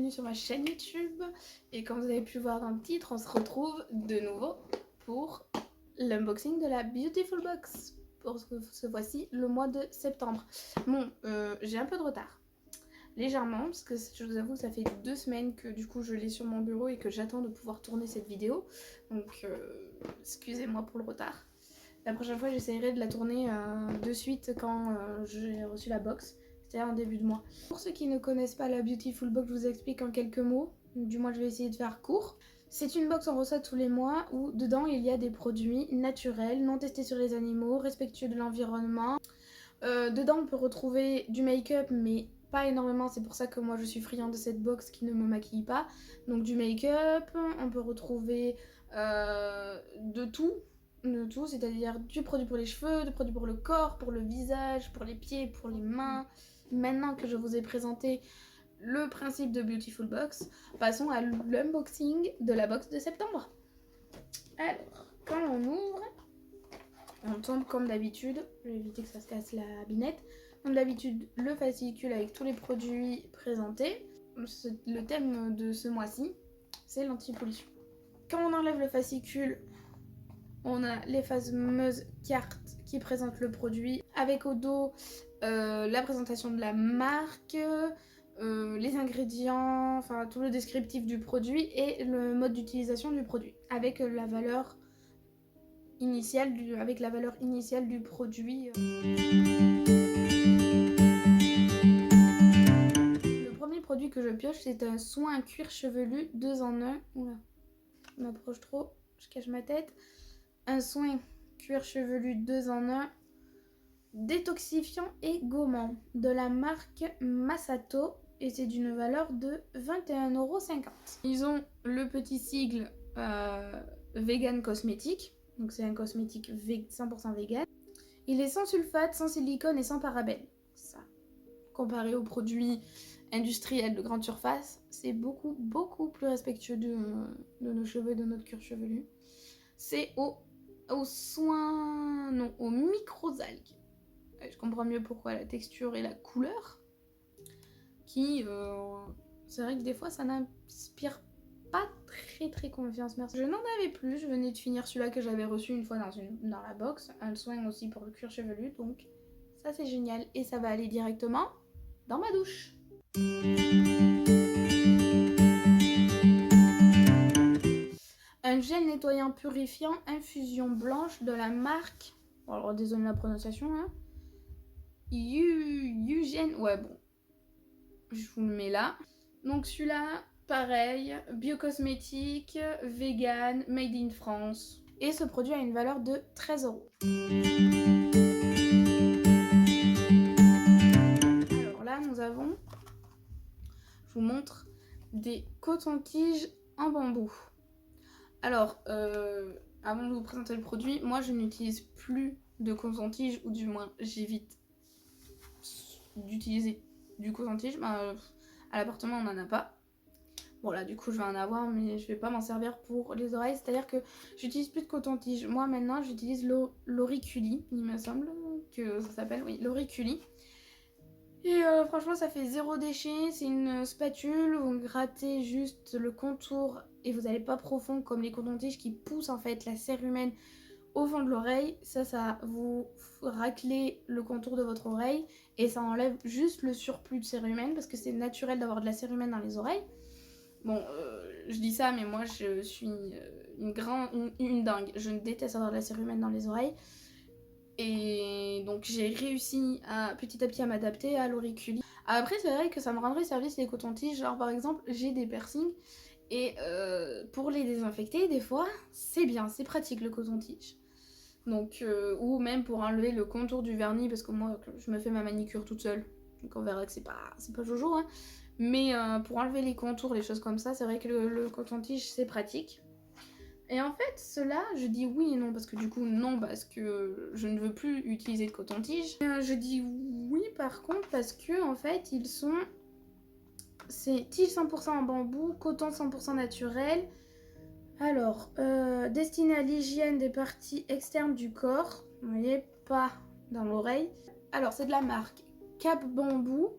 bienvenue sur ma chaîne YouTube. Et comme vous avez pu voir dans le titre, on se retrouve de nouveau pour l'unboxing de la Beautiful Box pour ce voici le mois de septembre. Bon, j'ai un peu de retard, légèrement, parce que je vous avoue, ça fait 2 semaines que du coup je l'ai sur mon bureau et que j'attends de pouvoir tourner cette vidéo. Donc excusez-moi pour le retard. La prochaine fois, j'essaierai de la tourner de suite quand j'ai reçu la box, c'est-à-dire en début de mois. Pour ceux qui ne connaissent pas la Beautiful Box, je vous explique en quelques mots. Du moins, je vais essayer de faire court. C'est une box en reçoit tous les mois où dedans il y a des produits naturels, non testés sur les animaux, respectueux de l'environnement. Dedans, on peut retrouver du make-up, mais pas énormément. C'est pour ça que moi, je suis friande de cette box qui ne me maquille pas. Donc du make-up, on peut retrouver de tout, c'est-à-dire du produit pour les cheveux, du produit pour le corps, pour le visage, pour les pieds, pour les mains. Maintenant que je vous ai présenté le principe de Beautiful Box, passons à l'unboxing de la box de septembre. Alors, quand on ouvre, on tombe comme d'habitude, je vais éviter que ça se casse la binette, comme d'habitude le fascicule avec tous les produits présentés. Le thème de ce mois-ci, c'est l'anti-pollution. Quand on enlève le fascicule, on a les fameuses cartes qui présentent le produit, avec au dos la présentation de la marque, les ingrédients, enfin tout le descriptif du produit et le mode d'utilisation du produit, avec la valeur initiale du produit. Le premier produit que je pioche, c'est un soin cuir chevelu 2 en 1. Oula, je m'approche trop, je cache ma tête. Un soin cuir chevelu 2 en 1, détoxifiant et gommant, de la marque Masato, et c'est d'une valeur de 21,50 €. Ils ont le petit sigle vegan cosmétique, donc c'est un cosmétique 100% vegan. Il est sans sulfate, sans silicone et sans parabènes. Ça, comparé aux produits industriels de grande surface, c'est beaucoup plus respectueux de nos cheveux, de notre cuir chevelu. C'est aux microalgues. Je comprends mieux pourquoi la texture et la couleur. C'est vrai que des fois ça n'inspire pas très confiance. Merci. Je n'en avais plus, je venais de finir celui-là que j'avais reçu une fois dans la box. Un soin aussi pour le cuir chevelu, donc ça c'est génial. Et ça va aller directement dans ma douche. Un gel nettoyant purifiant infusion blanche de la marque, alors désolé la prononciation, hein, Eugène, ouais bon, je vous le mets là. Donc celui-là, pareil, biocosmétique, vegan, made in France. Et ce produit a une valeur de 13 €. Alors là, nous avons, je vous montre, des cotons-tiges en bambou. Alors, avant de vous présenter le produit, moi je n'utilise plus de coton-tige, ou du moins j'évite d'utiliser du coton-tige. À l'appartement on n'en a pas. Bon là du coup je vais en avoir, mais je vais pas m'en servir pour les oreilles, c'est-à-dire que j'utilise plus de coton-tige. Moi maintenant j'utilise l'auriculi, il me semble que ça s'appelle, oui, l'auriculi. Et franchement ça fait 0 déchet, c'est une spatule, vous grattez juste le contour et vous n'allez pas profond comme les cotons-tiges qui poussent en fait la cérumen au fond de l'oreille. Ça vous raclez le contour de votre oreille et ça enlève juste le surplus de cérumen parce que c'est naturel d'avoir de la cérumen dans les oreilles. Bon, je dis ça, mais moi je suis une dingue. Je déteste avoir de la cérumen dans les oreilles. Et donc j'ai réussi petit à petit à m'adapter à l'auriculi. Après c'est vrai que ça me rendrait service les cotons-tiges. Genre par exemple j'ai des piercings et pour les désinfecter des fois c'est bien, c'est pratique le coton-tige. Donc ou même pour enlever le contour du vernis, parce que moi je me fais ma manicure toute seule. Donc on verra que c'est pas Jojo, hein. Mais pour enlever les contours, les choses comme ça, c'est vrai que le coton-tige c'est pratique. Et en fait, cela, je dis oui et non, parce que du coup, non, parce que je ne veux plus utiliser de coton-tige. Je dis oui par contre, parce que en fait, c'est tige 100% en bambou, coton 100% naturel. Alors, destiné à l'hygiène des parties externes du corps, vous voyez, pas dans l'oreille. Alors, c'est de la marque Cap Bambou.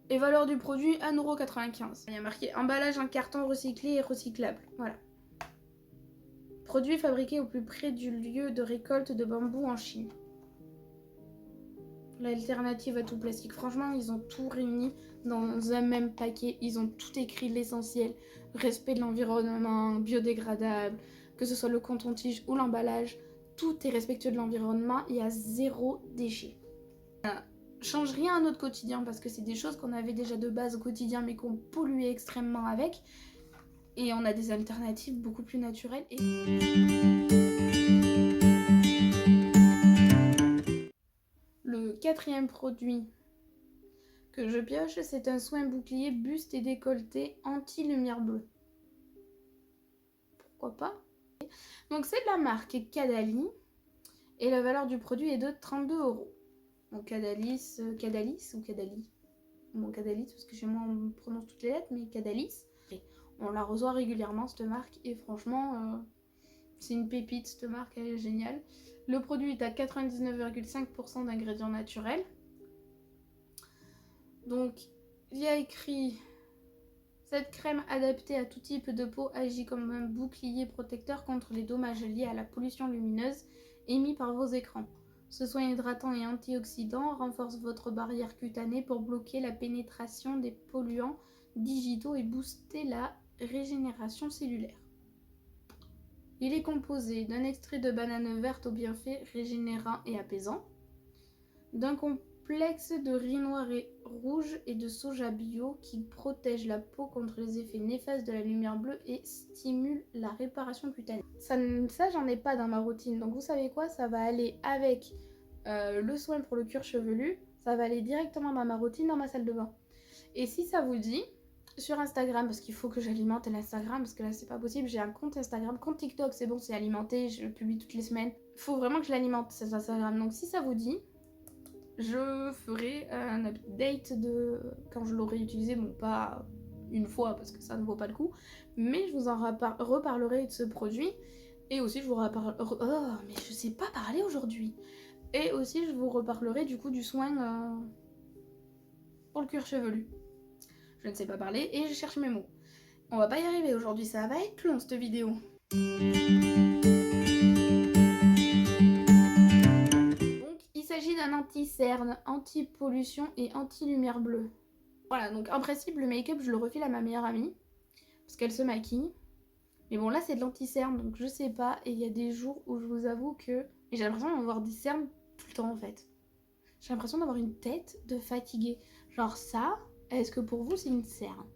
Et valeur du produit 1,95 €. Il y a marqué emballage en carton recyclé et recyclable. Voilà. Produit fabriqué au plus près du lieu de récolte de bambou en Chine. L'alternative à tout plastique. Franchement, ils ont tout réuni dans un même paquet. Ils ont tout écrit l'essentiel. Respect de l'environnement, biodégradable, que ce soit le coton-tige ou l'emballage. Tout est respectueux de l'environnement. Il y a 0 déchet. Change rien à notre quotidien parce que c'est des choses qu'on avait déjà de base au quotidien mais qu'on polluait extrêmement avec. Et on a des alternatives beaucoup plus naturelles. Le quatrième produit que je pioche, c'est un soin bouclier buste et décolleté anti-lumière bleue. Pourquoi pas? Donc c'est de la marque Cadalis et la valeur du produit est de 32 €. Donc Cadalis ou Cadalis? Bon, Cadalis parce que chez moi on prononce toutes les lettres, mais Cadalis. On la reçoit régulièrement cette marque et franchement c'est une pépite cette marque, elle est géniale. Le produit est à 99,5% d'ingrédients naturels. Donc il y a écrit: cette crème adaptée à tout type de peau agit comme un bouclier protecteur contre les dommages liés à la pollution lumineuse émis par vos écrans. Ce soin hydratant et antioxydant renforce votre barrière cutanée pour bloquer la pénétration des polluants digitaux et booster la régénération cellulaire. Il est composé d'un extrait de banane verte aux bienfaits régénérants et apaisants, d'un complexe de riz noir et rouge et de soja bio qui protège la peau contre les effets néfastes de la lumière bleue et stimule la réparation cutanée. Ça j'en ai pas dans ma routine, donc vous savez quoi, ça va aller avec le soin pour le cuir chevelu, ça va aller directement dans ma routine, dans ma salle de bain. Et si ça vous dit, sur Instagram, parce qu'il faut que j'alimente l'Instagram, parce que là c'est pas possible, j'ai un compte Instagram, compte TikTok, c'est bon, c'est alimenté, je le publie toutes les semaines. Il faut vraiment que je l'alimente cet Instagram, donc si ça vous dit, je ferai un update de quand je l'aurai utilisé, bon pas une fois parce que ça ne vaut pas le coup, mais je vous en reparlerai de ce produit, et aussi je vous reparlerai, oh mais je sais pas parler aujourd'hui, et aussi je vous reparlerai du coup du soin pour le cuir chevelu. Je ne sais pas parler et je cherche mes mots. On va pas y arriver aujourd'hui, ça va être long cette vidéo. Donc il s'agit d'un anti-cerne, anti-pollution et anti-lumière bleue. Voilà, donc en principe le make-up je le refile à ma meilleure amie parce qu'elle se maquille. Mais bon là c'est de l'anti-cerne donc je sais pas, et il y a des jours où je vous avoue que j'ai l'impression d'avoir des cernes tout le temps en fait. J'ai l'impression d'avoir une tête de fatiguée. Genre ça, est-ce que pour vous c'est une cerne?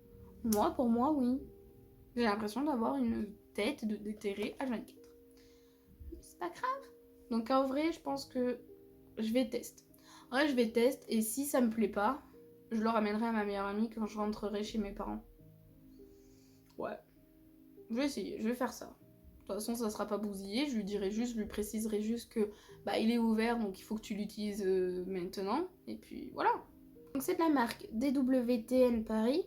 Moi, pour moi, oui. J'ai l'impression d'avoir une tête de déterré H24. Mais c'est pas grave. Donc en vrai, je pense que je vais tester. En vrai, je vais tester et si ça me plaît pas, je le ramènerai à ma meilleure amie quand je rentrerai chez mes parents. Ouais. Je vais essayer, je vais faire ça. De toute façon, ça sera pas bousillé. Je lui dirai juste, je lui préciserai juste que bah il est ouvert donc il faut que tu l'utilises maintenant. Et puis voilà. Donc c'est de la marque DWTN Paris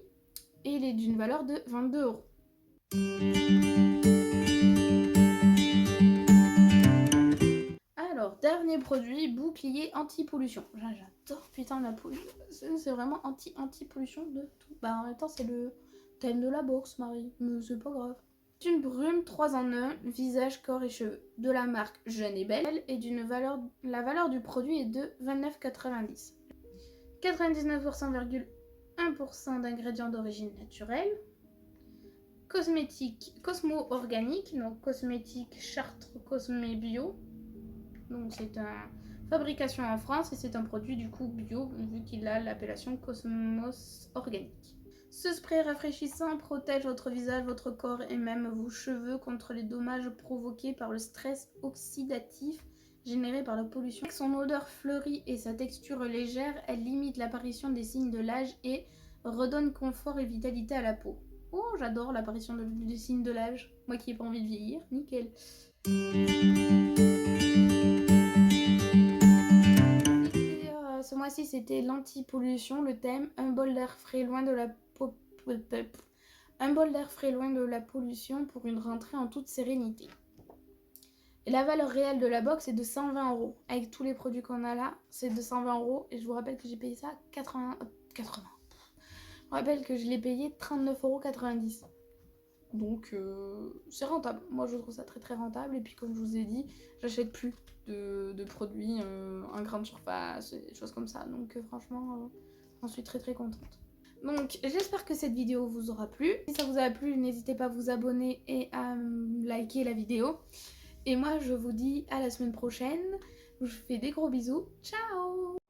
et il est d'une valeur de 22 €. Alors, dernier produit, bouclier anti-pollution. J'adore putain la pollution. C'est vraiment anti-pollution de tout. Bah en même temps c'est le thème de la boxe, Marie. Mais c'est pas grave. C'est une brume 3 en 1, visage, corps et cheveux. De la marque Jeune et Belle et la valeur du produit est de 29,90 €. 99,1% d'ingrédients d'origine naturelle. Cosmétique Cosmo organique, donc cosmétique Chartres Cosmé Bio. Donc c'est une fabrication en France et c'est un produit du coup bio vu qu'il a l'appellation Cosmos organique. Ce spray rafraîchissant protège votre visage, votre corps et même vos cheveux contre les dommages provoqués par le stress oxydatif généré par la pollution. Avec son odeur fleurie et sa texture légère, elle limite l'apparition des signes de l'âge et redonne confort et vitalité à la peau. Oh, j'adore l'apparition des signes de l'âge. Moi qui n'ai pas envie de vieillir, nickel. Ce mois-ci, c'était l'anti-pollution, le thème un bol d'air frais loin de la pollution pour une rentrée en toute sérénité. Et la valeur réelle de la box est de 120 €. Avec tous les produits qu'on a là, c'est de 120 € et je vous rappelle que j'ai payé ça 80 rappelle que je l'ai payé 39,90 €. Donc c'est rentable. Moi je trouve ça très très rentable. Et puis comme je vous ai dit, j'achète plus de produits en grande surface, des choses comme ça. Donc franchement, j'en suis très très contente. Donc j'espère que cette vidéo vous aura plu. Si ça vous a plu, n'hésitez pas à vous abonner et à liker la vidéo. Et moi je vous dis à la semaine prochaine. Je vous fais des gros bisous. Ciao!